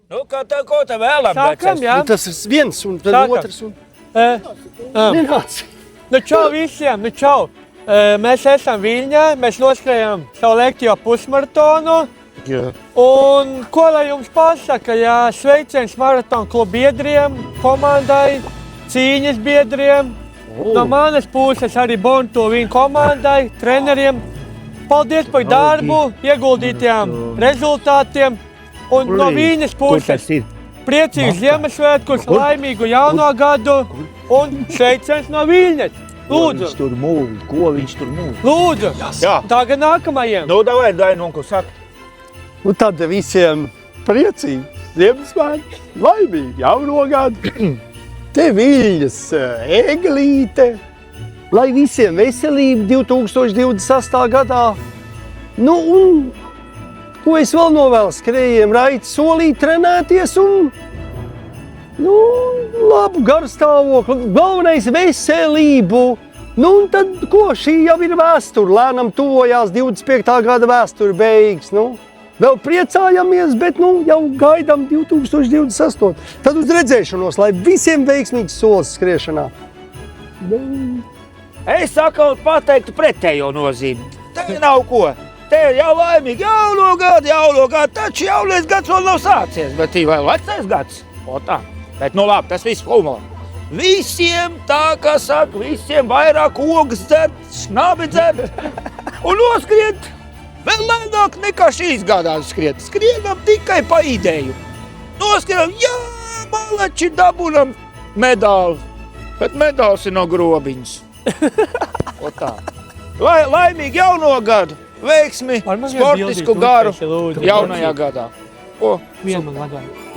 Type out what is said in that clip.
Nu, ko te vēlam? Sākam, jā. Tas ir viens un tad Sākam. otrs. Un... Nenāc. Nu, čau visiem, nu, čau. Mēs esam Viļņā, mēs noskrējam savu lektīvo pusmaratonu. Jā. Un ko lai jums pasaka, jā, sveiciens maratonu klubu biedriem, komandai, cīņas biedriem. No manas puses arī Bontu viņu komandai, treneriem. Paldies par darbu, ieguldītajiem rezultātiem. Un no Viļņas puses priecīgs Ziemassvētkus, laimīgu jauno gadu un sveiciens no Viļņas. Lūdzu. Ko viņš tur mūl? Lūdzu. Jā. Tagad nākamajiem. Nu, davai, ko saka. Un tad visiem priecīgi, Ziemassvētki, laimīgi, jauno gadu. Te Viļņas eglīte, lai visiem veselība 2028. gadā. Nu, un ko es vēl novēlu skrējiem, raiti solīt trenēties un labu garstāvokli, galvenais veselību. Nu, un tad, ko, šī jau ir vēsture, lēnam tuvojās 25. gada vēsture beigas, nu. Vēl priecājamies, bet, nu, jau gaidām 2028. Tad uz redzēšanos, lai visiem veiksmīgs solis skriešanā. Es atkal pateiktu pretējo nozīmi. Te nav ko. Te jau laimīgi jauno gadu, taču jaunais gads vēl nav sācies, bet vēl vecais gads. O tā. Bet, nu labi, tas viss humorā. Visiem tā, kā saka, visiem vairāk ogas dzert, šnabi dzert un noskriet vēl lēnāk nekā šīs gadās skriet. Skrienam tikai pa ideju. Noskrienam, jā, maleči dabunam medāli, bet medāls ir no grobiņas. O tā. Laimīgi jauno gadu, veiksmi, sportisku garu jaunajā gadā. Vienu man vajag.